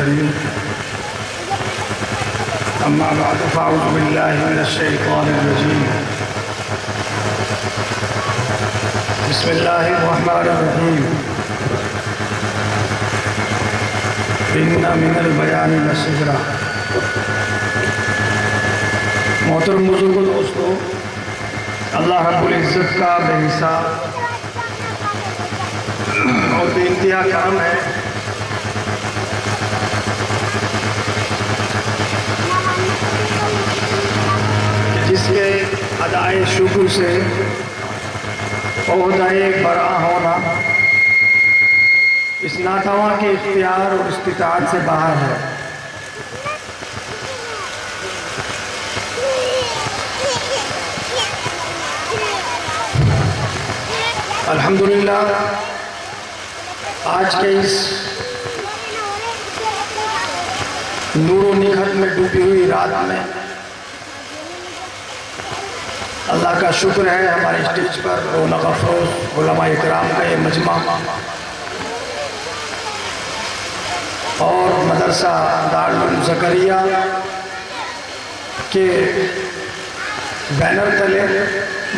الكريم أما بعد فأعوذ بالله من الشيطان الرجيم بسم الله الرحمن الرحيم إن من البيان لسحرا محترم بزرگوں دوستو، اللہ رب العزت کا بے حساب اور بے انتہا کرم ہے کہ جس کے ادائے شکر سے عہدۂ برآ ہونا اس ناتواں کے اختیار اور استطاعت سے باہر ہے۔ الحمدللہ آج کے اس نور و نکھت میں ڈوبی ہوئی رات میں اللہ کا شکر ہے ہمارے اسٹیج پر رونق افروز علماء اکرام کا یہ مجمع اور مدرسہ دارالعلوم زکریا کے بینر تلے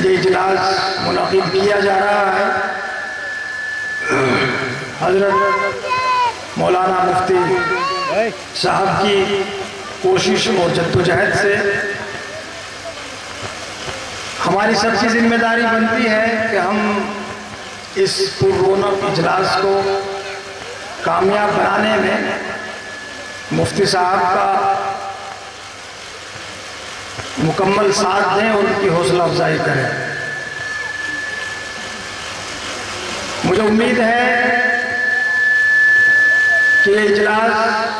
یہ اجلاس منعقد کیا جا رہا ہے۔ حضرت مولانا مفتی صاحب کی کوشش اور جدوجہد سے ہماری سب کی ذمہ داری بنتی ہے کہ ہم اس پر رونق اجلاس کو کامیاب بنانے میں مفتی صاحب کا مکمل ساتھ دیں اور ان کی حوصلہ افزائی کریں۔ مجھے امید ہے کہ یہ اجلاس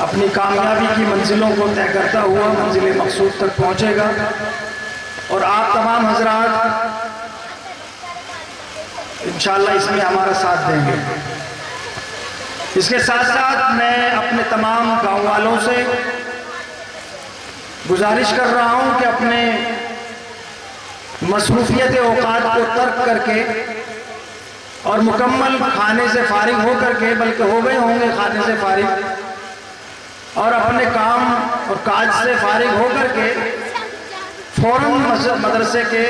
اپنی کامیابی کی منزلوں کو طے کرتا ہوا منزل مقصود تک پہنچے گا اور آپ تمام حضرات انشاءاللہ اس میں ہمارا ساتھ دیں گے۔ اس کے ساتھ ساتھ میں اپنے تمام گاؤں والوں سے گزارش کر رہا ہوں کہ اپنے مصروفیت اوقات کو ترک کر کے اور مکمل کھانے سے فارغ ہو کر کے، بلکہ ہو گئے ہوں گے کھانے سے فارغ، اور اپنے کام اور کاج سے فارغ ہو کر کے فوراً مدرسے کے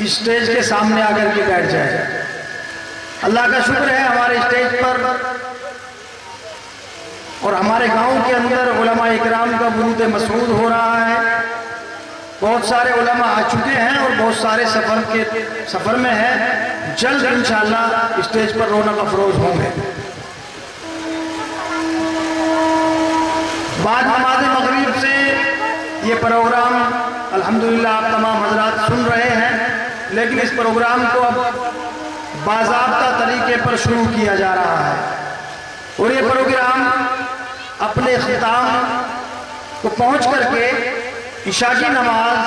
اسٹیج کے سامنے آ کر کے بیٹھ جائے۔ اللہ کا شکر ہے ہمارے اسٹیج پر اور ہمارے گاؤں کے اندر علماء اکرام کا ورود مسعود ہو رہا ہے۔ بہت سارے علماء آ چکے ہیں اور بہت سارے سفر میں ہیں، جلد انشاءاللہ اسٹیج پر رونق افروز ہوں گے۔ بعد نماز مغرب سے یہ پروگرام الحمدللہ آپ تمام حضرات سن رہے ہیں، لیکن اس پروگرام کو اب باضابطہ طریقے پر شروع کیا جا رہا ہے اور یہ پروگرام اپنے اختتام کو پہنچ کر کے عشاء کی نماز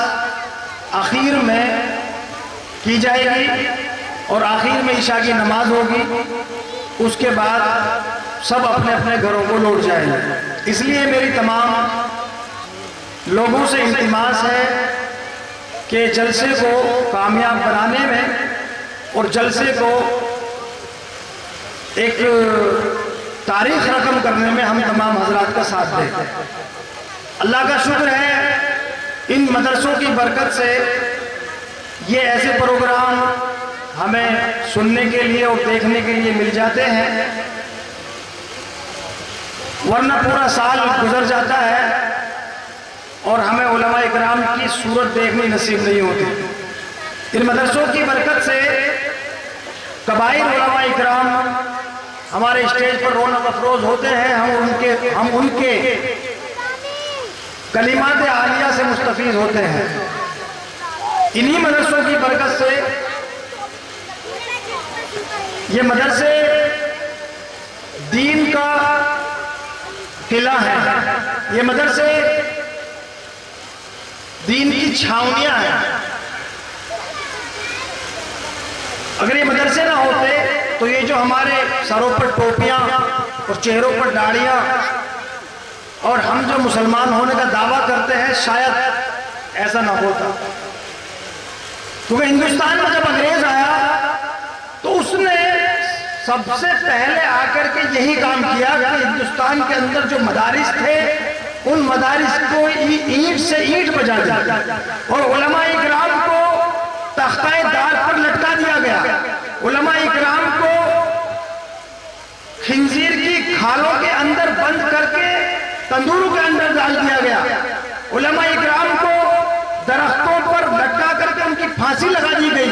آخر میں کی جائے گی اور آخر میں عشاء کی نماز ہوگی۔ اس کے بعد سب اپنے اپنے گھروں کو لوٹ جائیں گے۔ اس لیے میری تمام لوگوں سے التماس ہے کہ جلسے کو کامیاب بنانے میں اور جلسے کو ایک تاریخ رقم کرنے میں ہم تمام حضرات کا ساتھ دیں۔ اللہ کا شکر ہے ان مدرسوں کی برکت سے یہ ایسے پروگرام ہمیں سننے کے لیے اور دیکھنے کے لیے مل جاتے ہیں، ورنہ پورا سال گزر جاتا ہے اور ہمیں علماء اکرام کی صورت دیکھنی نصیب نہیں ہوتی۔ ان مدرسوں کی برکت سے کبائر علماء اکرام ہمارے اسٹیج پر رونق افروز ہوتے ہیں، ہم ان کے کلمات عالیہ سے مستفیض ہوتے ہیں۔ انہی مدرسوں کی برکت سے یہ مدرسے دین کا قلعہ ہے، یہ مدرسے دین کی چھاؤنیاں ہیں۔ اگر یہ مدرسے نہ ہوتے تو یہ جو ہمارے سروں پر ٹوپیاں اور چہروں پر داڑیاں اور ہم جو مسلمان ہونے کا دعویٰ کرتے ہیں شاید ایسا نہ ہوتا، کیونکہ ہندوستان میں جب انگریز آیا تو اس نے سب سے پہلے آ کر کے یہی کام کیا کہ ہندوستان کے اندر جو مدارس تھے ان مدارس کو اینٹ سے اینٹ بجا دیا اور علماء اکرام کو تختہ دار پر لٹکا دیا گیا، علماء اکرام کو خنزیر کی کھالوں کے اندر بند کر کے تندوروں کے اندر ڈال دیا گیا، علماء اکرام کو درختوں پر لٹکا کر کے ان کی پھانسی لگا دی گئی،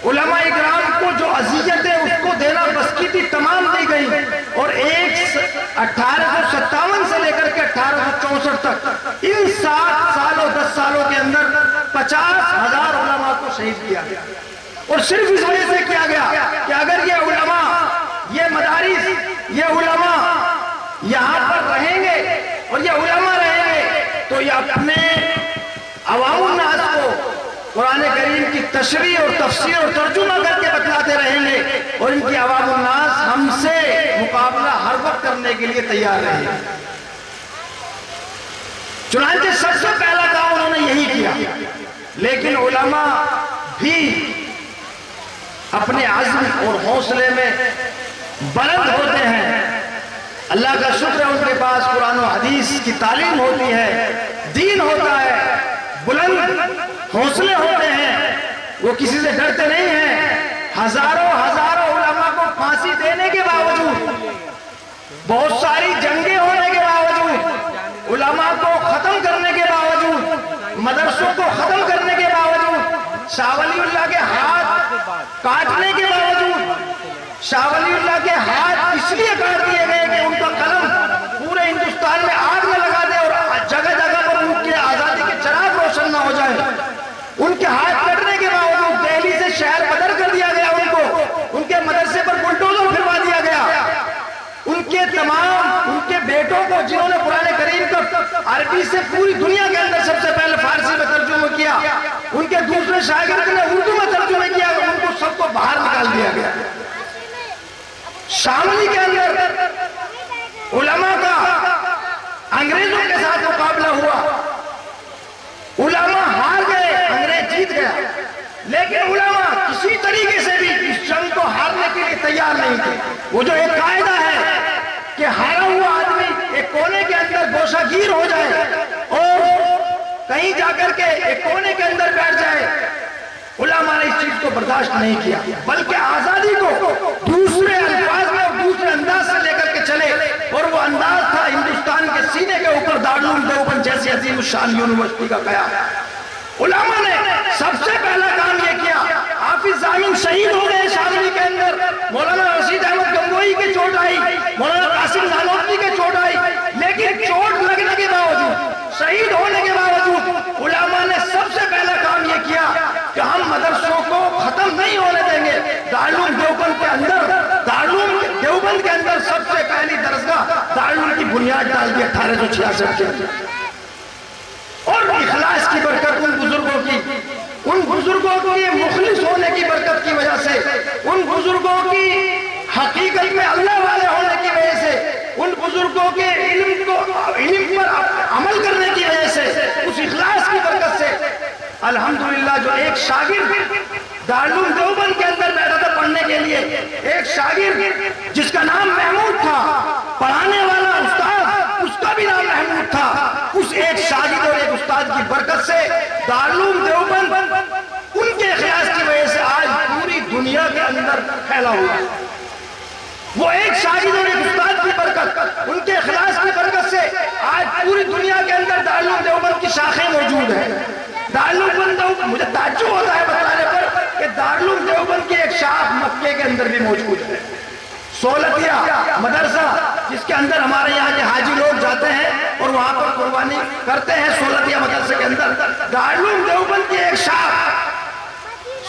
علماء اکرام کو جو اذیت ہے اس کو دینا بس کی تھی تمام دی گئی، اور 1857 سے لے کر کے 1864 تک ان 7 سالوں 10 سالوں کے اندر 50,000 علماء کو شہید کیا گیا، اور صرف اس وجہ سے کیا گیا کہ اگر یہ علماء، یہ مدارس، یہ علماء یہاں پر رہیں گے اور یہ علماء رہیں گے تو یہ اپنے عوام الناس کو قرآن کریم کی تشریح اور تفسیر اور ترجمہ کر کے بتلاتے رہیں گے، اور ان کی عوام الناس ہم سے مقابلہ ہر وقت کرنے کے لیے تیار رہے گی۔ چنانچہ سب سے پہلا کام انہوں نے یہی کیا، لیکن علماء بھی اپنے عزم اور حوصلے میں بلند ہوتے ہیں، اللہ کا شکر ہے ان کے پاس قرآن و حدیث کی تعلیم ہوتی ہے، دین ہوتا ہے، بلند حوصلے ہوتے ہیں، وہ کسی سے ڈرتے نہیں ہیں۔ ہزاروں علماء کو پھانسی دینے کے باوجود، بہت ساری جنگیں ہونے کے باوجود، علماء کو ختم کرنے کے باوجود، مدرسوں کو ختم کرنے کے باوجود، شاہ ولی اللہ کے ہاتھ کاٹنے کے باوجود، شاہ ولی اللہ کے ہاتھ اس لیے کاٹ دیے گئے کہ ان کا قلم پورے ہندوستان میں آگ میں لگا دے اور جگہ جگہ پر ان کے آزادی کے چراغ روشن نہ ہو جائے، ان کے ہاتھ کٹنے کے باوجود دہلی سے شہر بدر کر دیا گیا ان کو، ان کے مدرسے پر بلڈوزر پھروا دیا گیا، ان کے تمام ان کے بیٹوں کو جنہوں نے قرآن کریم کا عربی سے پوری دنیا کے اندر سب سے پہلے فارسی میں ترجمہ کیا، ان کے دوسرے شاگرد نے اردو میں ترجمہ کیا، ان کو سب کو باہر نکال دیا گیا۔ شاملی کے اندر علماء کا انگریزوں کے ساتھ مقابلہ ہوا، علماء ہار گئے، انگریز جیت گیا، لیکن علماء کسی طریقے سے بھی اس جنگ کو ہارنے کے لیے تیار نہیں تھے۔ وہ جو ایک قاعدہ ہے کہ ہارا ہوا آدمی ایک کونے کے اندر گوشہ گیر ہو جائے اور کہیں جا کر کے ایک کونے کے اندر بیٹھ جائے، علماء نے اس چیز کو برداشت نہیں کیا، بلکہ آزادی کو دوسرے الفاظ میں اور دوسرے انداز سے لے کر کے چلے، اور وہ انداز تھا ہندوستان کے سینے کے اوپر دارالعلوم دیوبند جیسی عظیم الشان یونیورسٹی کا قیام۔ علماء نے سب سے پہلا کام یہ کیا، حافظ ضامن شہید ہو گئے شاملی کے اندر، مولانا رشید احمد گنگوئی کے چوٹ آئی، مولانا قاسم نانوتوی کے چوٹ آئی، لیکن چوٹ لگنے کے باوجود، شہید ہونے کے باوجود علماء نے سب سے پہلا کام یہ کیا کہ ہم مدرسوں کو ختم نہیں ہونے دیں گے۔ دارالعلوم دیوبند کے اندر، دارالعلوم دیوبند کے اندر سب سے پہلی درسگاہ دارالعلوم کی بنیاد ڈال دی 1866 کے اندر، اور اخلاص کی برکت ان بزرگوں کی مخلص ہونے کی برکت کی وجہ سے، ان بزرگوں کی حقیقت میں اللہ والے ہونے کی وجہ سے، ان بزرگوں کے علم پر عمل کرنے کی وجہ سے، اس اخلاص کی برکت سے الحمدللہ جو ایک شاگرد دارالعلوم دیوبند کے اندر بیٹھا تھا پڑھنے کے لیے، ایک شاگرد جس کا نام محمود تھا، پڑھانے والا استاد اس کا بھی نام محمود تھا، اس ایک شاگرد اور ایک استاد کی برکت سے دارالعلوم دیوبند ان کے اخلاص کی وجہ سے آج پوری دنیا کے اندر پھیلا ہوا ہے۔ وہ ایک شاگرد اور ایک استاد کی برکت، ان کے اخلاص کی برکت سے آج پوری دنیا کے اندر دارالعلوم دیوبند کی شاخیں موجود ہیں۔ دارالعلوم دیوبند، مجھے تعجب ہوتا ہے بتانے پر کہ دارالعلوم دیوبند کی ایک شاخ مکے کے اندر بھی موجود ہے، سولتیہ مدرسہ، جس کے اندر ہمارے یہاں کے حاجی لوگ جاتے ہیں اور وہاں پر قربانی کرتے ہیں، سولتیہ مدرسے کے اندر دارالعلوم دیوبند کی ایک شاخ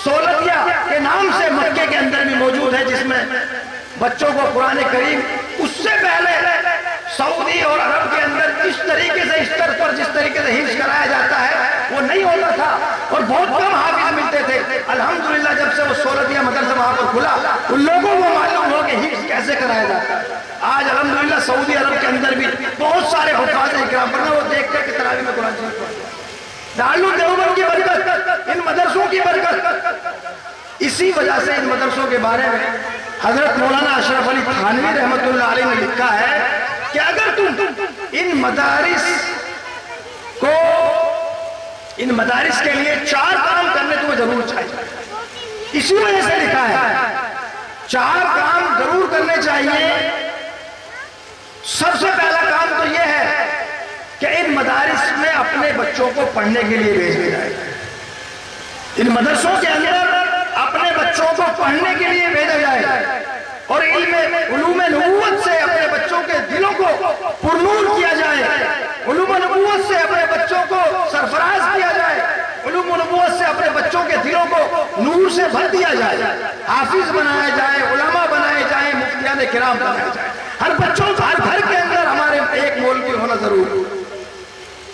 سولتیہ کے نام سے مکے کے اندر بھی موجود ہے، جس میں بچوں کو قرآن کریم اس سے پہلے سعودی اور عرب کے اندر اس طریقے سے استر پر جس طریقے سے حفظ کرایا جاتا ہے وہ نہیں ہوتا تھا، اور بہت کم حافظ ملتے تھے۔ الحمدللہ جب سے وہ سولتیہ مدرسہ وہاں پر کھلا، ان لوگوں کو معلوم ہو کہ حفظ کیسے کرایا جاتا ہے۔ آج الحمدللہ سعودی عرب کے اندر بھی بہت سارے حفاظ اکرام پڑھنا، وہ دیکھتے کہ تراویح میں قرآن شریف پڑھتے ہیں۔ دارالعلوم دیوبند کی برکت، ان مدرسوں کی برکت، اسی وجہ سے ان مدرسوں کے بارے میں حضرت مولانا اشرف علی تھانوی رحمۃ اللہ علیہ نے لکھا ہے کہ اگر تم ان مدارس کے لیے 4 کام کرنے تمہیں ضرور چاہیے. اسی وجہ سے لکھا ہے 4 کام ضرور کرنے چاہیے. سب سے پہلا کام تو یہ ہے کہ ان مدارس میں اپنے بچوں کو پڑھنے کے لیے بھیجا جائے. ان مدرسوں کے اندر اپنے بچوں کو پڑھنے کے لیے بھیجا جائے اور علوم نبوت سے اپنے بچوں کے دلوں کو پرنور کیا جائے. علوم نبوت سے اپنے بچوں کو سرفراز کیا جائے. علوم نبوت سے اپنے بچوں کے دلوں کو نور سے بھر دیا جائے. حافظ بنایا جائے, علماء بنائے جائیں, مفتیان کرام بنائے جائیں. ہر بچوں کو ہر گھر کے اندر ہمارے ایک مولوی ہونا ضرور.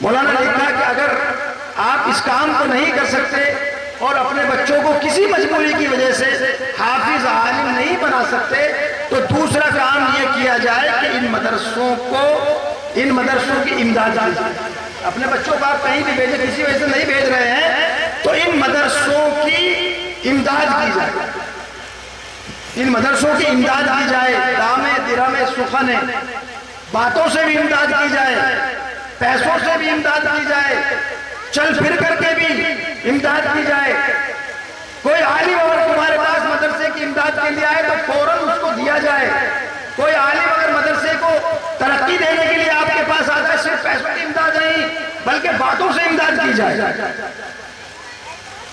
مولانا نے کہا کہ اگر آپ اس کام کو نہیں کر سکتے اور اپنے بچوں کو کسی مجبوری کی وجہ سے حافظ عالم نہیں بنا سکتے تو دوسرا کام یہ کیا جائے کہ ان مدرسوں کی امداد کی جائے. اپنے بچوں کو آپ کہیں بھی بھیجیں, کسی وجہ سے نہیں بھیج رہے ہیں تو ان مدرسوں کی امداد کی جائے. ان مدرسوں کی امداد کی جائے. دامے درامے سخنے باتوں سے بھی امداد کی جائے, پیسوں سے بھی امداد کی جائے, چل پھر کر کے بھی امداد کی جائے. کوئی عالم اگر تمہارے پاس مدرسے کی امداد کے لیے آئے تو فوراً اس کو دیا جائے. کوئی عالم اگر مدرسے کو ترقی دینے کے لیے آپ کے پاس آتا ہے صرف پیسوں کی امداد نہیں بلکہ باتوں سے امداد کی جائے.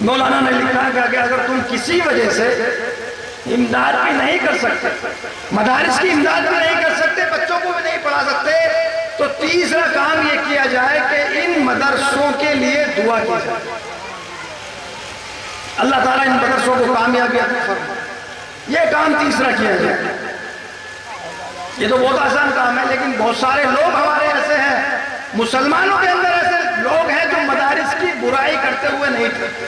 مولانا نے لکھا کہ اگر تم کسی وجہ سے امداد بھی نہیں کر سکتے, مدارس کی امداد بھی نہیں کر سکتے, بچوں کو بھی نہیں پڑھا سکتے تو تیسرا کام یہ کیا جائے کہ ان مدرسوں کے لیے دعا کی جائے. اللہ تعالیٰ ان مدرسوں کو کامیابی عطا فرمائے. یہ کام تیسرا کیا جائے. یہ تو بہت آسان کام ہے لیکن بہت سارے لوگ ہمارے ایسے ہیں, مسلمانوں کے اندر ایسے لوگ ہیں جو مدارس کی برائی کرتے ہوئے نہیں کرتے,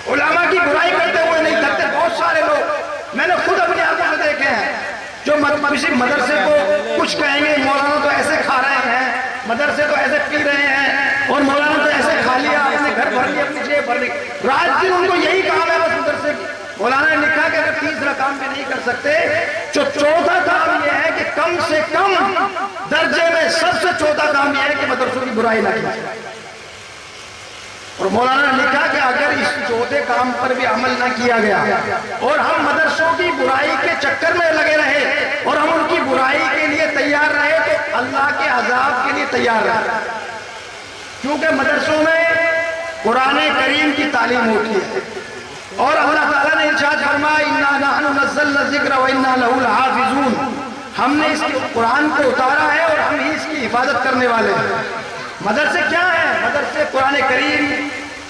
علماء کی برائی کرتے ہوئے نہیں کرتے. بہت سارے لوگ میں نے خود اپنی آنکھوں سے دیکھے ہیں جو کسی مدرسے کو کچھ کہیں گے, مولانا تو ایسے کھا رہے ہیں, مدرسے تو ایسے پی رہے ہیں اور مولانا تو ایسے کھا لیا, اپنے گھر بھر لیا, اپنی جیب بھر لی. رات دن ان کو یہی کام ہے بس مدرسے کی. مولانا نے لکھا کہ اگر تیسرا کام بھی نہیں کر سکتے تو چوتھا کام یہ ہے کہ کم سے کم درجے میں سب سے چوتھا کام یہ ہے کہ مدرسوں کی برائی نہ کی جائے. اور مولانا نے لکھا کہ اگر اس چوتھے کام پر بھی عمل نہ کیا گیا اور ہم مدرسوں کی برائی کے چکر میں لگے رہے اور ہم ان کی برائی کے لیے تیار رہے تو اللہ کے عذاب کے لیے تیار رہے. کیونکہ مدرسوں میں قرآن کریم کی تعلیم ہوتی ہے اور اللہ تعالیٰ نے ارشاد فرمایا اِنَّا نَحْنُ نَزَّلْنَا الذِّكْرَ وَإِنَّا لَهُ لَحَافِظُونَ. ہم نے اس قرآن کو اتارا ہے اور ہم ہی اس کی حفاظت کرنے والے ہیں. مدرسے کیا ہیں؟ مدرسے قرآن کریم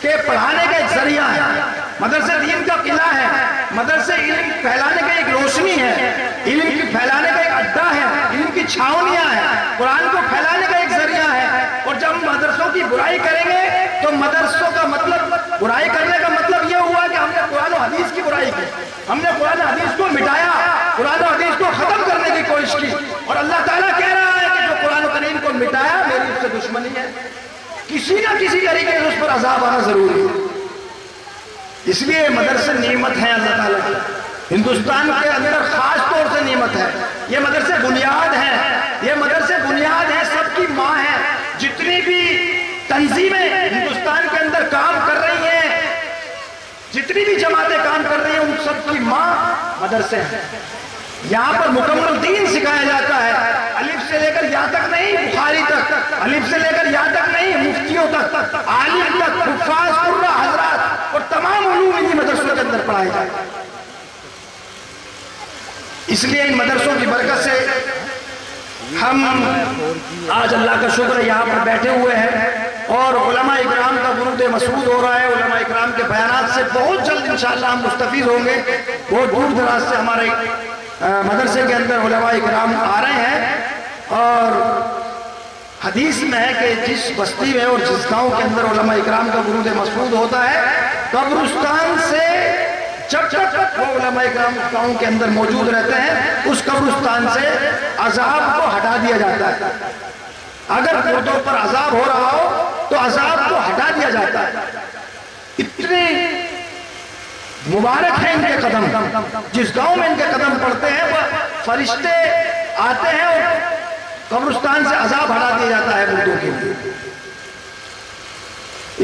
کے پڑھانے کا ایک ذریعہ ہے. مدرسے دین کا قلعہ ہے. مدرسے علم پھیلانے کا ایک روشنی ہے, علم کی پھیلانے کا ایک اڈا ہے, علم کی چھاؤنیاں ہیں, قرآن کو پھیلانے کا ایک ذریعہ ہے. اور جب ہم مدرسوں کی برائی کریں گے تو مدرسوں کا مطلب, برائی کرنے کا مطلب یہ ہوا کہ ہم نے قرآن و حدیث کی برائی کی, ہم نے قرآن و حدیث کو مٹایا, قرآن و حدیث کو ختم کرنے کی کوشش کی. اور اللہ تعالیٰ کہہ رہا ہے کہ جو قرآن و کریم کو مٹایا میری اس سے دشمنی ہے. کسی نہ کسی طریقے سے اس پر عذاب آنا ضروری ہے. اس لیے مدرسے نعمت ہیں اللہ تعالیٰ کی, ہندوستان کے اندر خاص طور سے نعمت ہے. یہ مدرسے بنیاد ہیں, یہ مدرسے بنیاد ہیں, سب کی ماں ہیں. جتنی بھی تنظیمیں ہندوستان کے اندر کام کر رہی ہیں, جتنی بھی جماعتیں کام کر رہی ہیں, ان سب کی ماں مدرسے ہیں. یہاں پر مکمل دین سکھایا جاتا ہے, الف سے لے کر یا تک نہیں, بخاری تک, الف سے لے کر یا تک نہیں, مفتیوں تک, عالم تک, حفاظ قرہ حضرات اور تمام علوم انہی مدرسوں کے اندر پڑھائے جائے. اس لیے ان مدرسوں کی برکت سے ہم آج اللہ کا شکر یہاں پر بیٹھے ہوئے ہیں اور علماء اکرام کا ورود مسعود ہو رہا ہے. علماء اکرام کے بیانات سے بہت جلد انشاءاللہ ہم مستفید ہوں گے. بہت دور دراز سے ہمارے مدرسے کے اندر علماء اکرام آ رہے ہیں اور حدیث میں ہے کہ جس بستی میں اور جس گاؤں کے اندر علماء اکرام کا ورود مسعود ہوتا ہے, قبرستان سے جب وہ علماء اکرام اس گاؤں کے اندر موجود رہتے ہیں, اس قبرستان سے عذاب کو ہٹا دیا جاتا ہے. اگر مردوں پر عذاب ہو رہا ہو تو عذاب کو ہٹا دیا جاتا ہے. اتنے مبارک ہیں ان کے قدم، جس گاؤں میں ان کے قدم پڑتے ہیں وہ فرشتے آتے ہیں اور قبرستان سے عذاب ہٹا دیا جاتا ہے مردوں کے لیے۔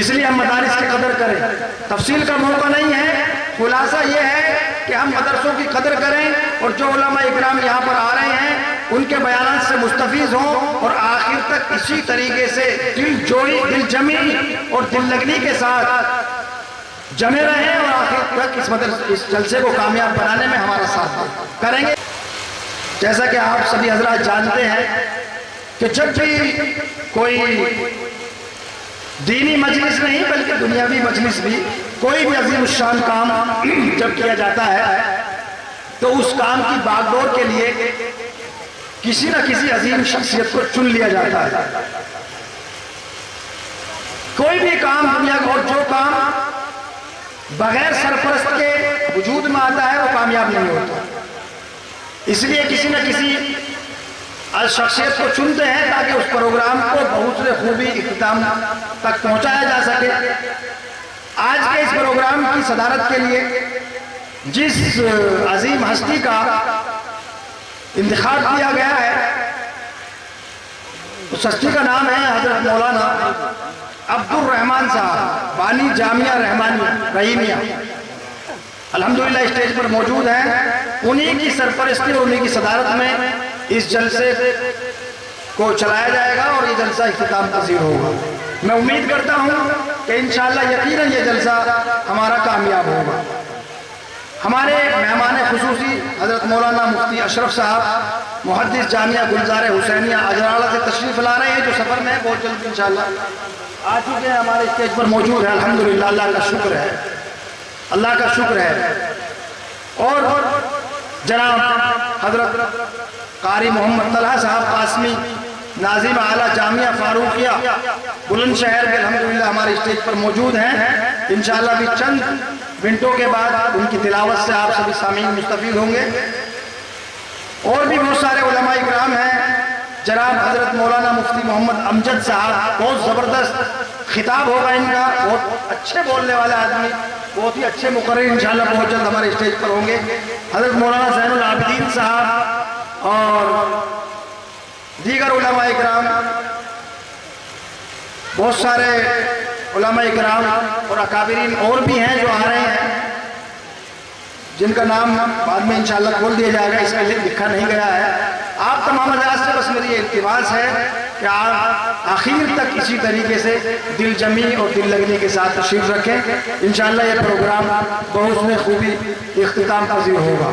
اس لیے ہم مدارس کی قدر کریں، تفصیل کا موقع نہیں ہے، خلاصہ یہ ہے کہ ہم مدرسوں کی قدر کریں اور جو علماء اکرام یہاں پر آ رہے ہیں ان کے بیانات سے مستفیض ہوں اور آخر تک اسی طریقے سے دل جوڑی، دل جمی اور دل لگنی کے ساتھ جمے رہیں اور آخر تک اس جلسے کو کامیاب بنانے میں ہمارا ساتھ کریں گے۔ جیسا کہ آپ سبھی حضرات جانتے ہیں کہ جب بھی کوئی دینی مجلس نہیں بلکہ دنیاوی مجلس بھی، کوئی بھی عظیم الشان کام جب کیا جاتا ہے تو اس کام کی باغ ڈور کے لیے کسی نہ کسی عظیم شخصیت کو چن لیا جاتا ہے۔ کوئی بھی کام دنیا کا، اور جو کام بغیر سرپرست کے وجود میں آتا ہے وہ کامیاب نہیں ہوتا، اس لیے کسی نہ کسی شخصیت کو چنتے ہیں تاکہ اس پروگرام کو بحسن خوبی اختتام تک پہنچایا جا سکے۔ آج کے اس پروگرام کی صدارت کے لیے جس عظیم ہستی کا انتخاب کیا گیا ہے اس ہستی کا نام ہے حضرت مولانا عبد الرحمن صاحب، بانی جامعہ رحیمیہ۔ الحمدللہ اسٹیج پر موجود ہیں، انہی کی سرپرستی اور انہی کی صدارت میں اس جلسے کو چلایا جائے گا اور یہ جلسہ اختتام پذیر ہوگا۔ میں امید کرتا ہوں کہ انشاءاللہ یقیناً یہ جلسہ ہمارا کامیاب ہوگا۔ ہمارے مہمان خصوصی حضرت مولانا مفتی اشرف صاحب محدث جامعہ گلزار حسینیہ اجرالا سے تشریف لا رہے ہیں، جو سفر میں بہت جلد انشاءاللہ آ چکے ہیں، ہمارے اسٹیج پر موجود ہیں۔ الحمدللہ، اللہ کا شکر ہے، اللہ کا شکر ہے۔ اور جناب حضرت قاری محمد طلحہ صاحب قاسمی ناظم اعلیٰ جامعہ فاروقیہ بلند شہر کے الحمدللہ ہمارے اسٹیج پر موجود ہیں۔ انشاءاللہ بھی چند منٹوں کے بعد ان کی تلاوت سے آپ سبھی سامعین مستفید ہوں گے۔ اور بھی بہت سارے علماء اکرام ہیں، جناب حضرت مولانا مفتی محمد امجد صاحب، بہت زبردست خطاب ہوگا ان کا، بہت اچھے بولنے والے آدمی، بہت ہی اچھے مقرر انشاءاللہ بہت جلد ہمارے اسٹیج پر ہوں گے۔ حضرت مولانا زین العابدین صاحب اور دیگر علماء اکرام، بہت سارے علماء اکرام اور اکابرین اور بھی ہیں جو آ رہے ہیں، جن کا نام بعد میں انشاءاللہ کھول دیا جائے گا، اس میں لکھا نہیں گیا ہے۔ آپ تمام حضرات سے بس میری التماس ہے کہ آپ آخر تک اسی طریقے سے دل جمی اور دل لگنے کے ساتھ تشریف رکھیں، انشاءاللہ یہ پروگرام بحسن خوبی اختتام پذیر ہوگا۔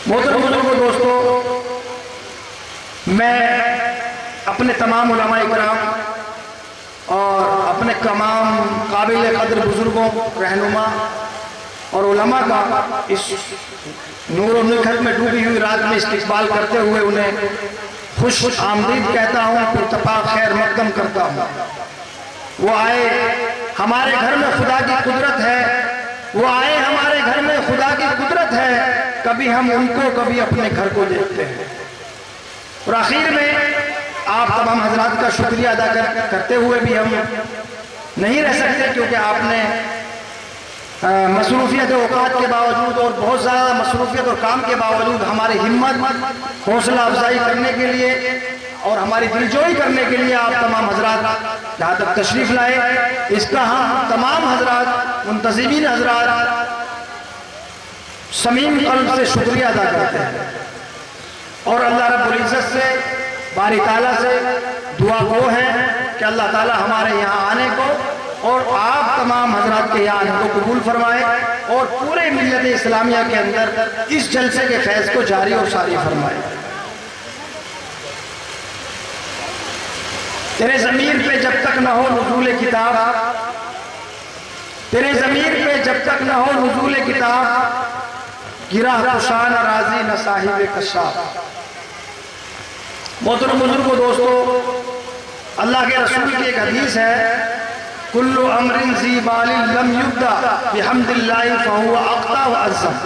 محترم بزرگوں، دوستو، میں اپنے تمام علماء اکرام اور اپنے تمام قابل قدر بزرگوں، رہنما اور علماء کا اس نور و نکھت میں ڈوبی ہوئی رات میں استقبال کرتے ہوئے انہیں خوش آمدید کہتا ہوں، پرتپاک خیر مقدم کرتا ہوں۔ وہ آئے ہمارے گھر میں خدا کی قدرت ہے، وہ آئے ہمارے گھر میں خدا کی قدرت ہے، کبھی ہم ان کو کبھی اپنے گھر کو دیکھتے ہیں۔ اور آخر میں آپ تمام حضرات کا شکریہ ادا کرتے ہوئے بھی ہم نہیں رہ سکتے، کیونکہ آپ نے مصروفیت اوقات کے باوجود اور بہت زیادہ مصروفیت اور کام کے باوجود ہماری ہمت حوصلہ افزائی کرنے کے لیے اور ہماری دلجوئی کرنے کے لیے آپ تمام حضرات یہاں تک تشریف لائے۔ اس کا ہم تمام حضرات، منتظمین حضرات صمیم قلب سے شکریہ ادا کرتے ہیں، اور اللہ رب العزت سے، باری تعالیٰ سے دعا گو ہے کہ اللہ تعالیٰ ہمارے یہاں آنے کو اور آپ تمام حضرات کے یہاں آنے کو قبول فرمائے اور پورے ملت اسلامیہ کے اندر اس جلسے کے فیض کو جاری اور ساری فرمائے۔ تیرے ضمیر پہ جب تک نہ ہو نزول کتاب، تیرے ضمیر پہ جب تک نہ ہو نزول کتاب، گرہ کشا نہ راضی نہ صاحب کشاف۔ محترم بزرگوں، دوستو، اللہ کے رسول کی ایک حدیث ہے، کل امر ذی بال لم یبدا بحمد اللہ فہو اقطع واعظم،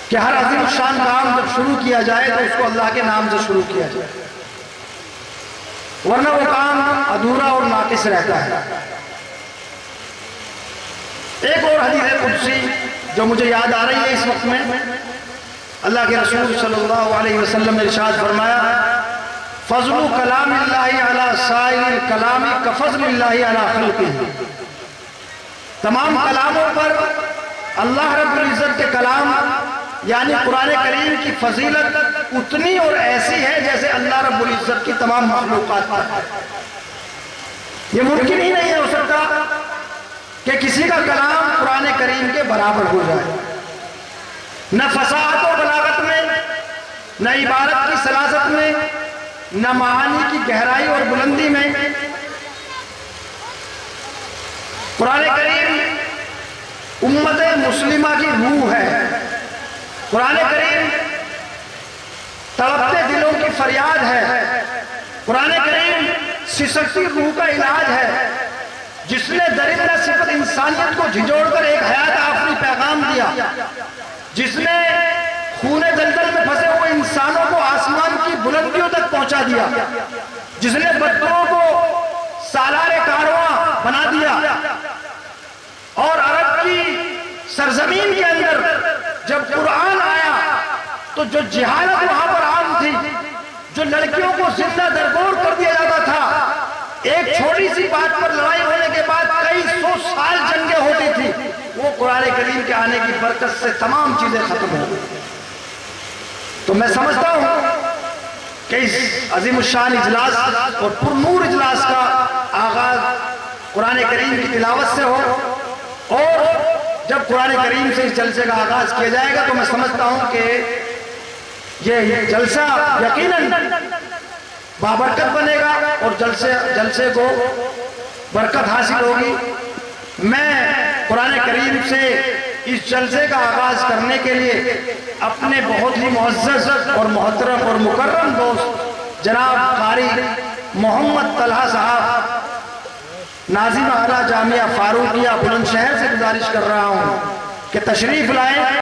کہ ہر عظیم شان کام جب شروع کیا جائے تو اس کو اللہ کے نام سے شروع کیا جائے، ورنہ وہ کام ادھورا اور ناقص رہتا ہے۔ ایک اور حدیث قدسی جو مجھے یاد آ رہی ہے اس وقت میں، اللہ کے رسول صلی اللہ علیہ وسلم نے ارشاد فرمایا فضل کلام اللہ علی سائر الکلام کفضل اللہ علی خلقہ، تمام کلاموں پر اللہ رب العزت کے کلام یعنی قرآن کریم کی فضیلت اتنی اور ایسی ہے جیسے اللہ رب العزت کی تمام مخلوقات پر۔ یہ ممکن ہی نہیں ہو سکتا کہ کسی کا کلام قرآن کریم کے برابر ہو جائے، نہ فصاحت و بلاغت میں، نہ عبارت کی سلاست میں، نہ معانی کی گہرائی اور بلندی میں۔ قرآن کریم امت مسلمہ کی روح ہے، قرآن کریم تڑپتے دلوں کی فریاد ہے، قرآن کریم سسکتی روح کا علاج ہے، جس نے درندہ صفت انسانیت کو جھجوڑ کر ایک حیات آفری پیغام دیا، جس نے خون دلدل میں پھنسے ہوئے انسانوں کو آسمان کی بلندیوں تک پہنچا دیا، جس نے بدبوں کو سالار کارواں بنا دیا، اور عرب کی سرزمین کے اندر جب قرآن آیا تو جو جہالت وہاں پر عام تھی، جو لڑکیوں کو زندہ درگور کر دیا جاتا تھا، ایک چھوٹی سی بات پر لڑائی ہونے کے بعد کئی سو سال جنگیں ہوتی تھی، وہ قرآن کریم کے آنے کی برکت سے تمام چیزیں ختم ہو گئی۔ تو میں سمجھتا ہوں کہ اس عظیم الشان اجلاس اور پرنور اجلاس کا آغاز قرآن کریم کی تلاوت سے ہو، اور جب قرآن کریم سے اس جلسے کا آغاز کیا جائے گا تو میں سمجھتا ہوں کہ یہ جلسہ یقیناً بابرکت بنے گا اور جلسے کو برکت حاصل ہوگی۔ میں قرآن کریم سے اس جلسے کا آغاز کرنے کے لیے اپنے بہت ہی معزز اور محترم اور مکرم دوست جناب قاری محمد طلحہ صاحب ناظم اعلیٰ جامعہ فاروقیہ بلند شہر سے گزارش کر رہا ہوں کہ تشریف لائیں۔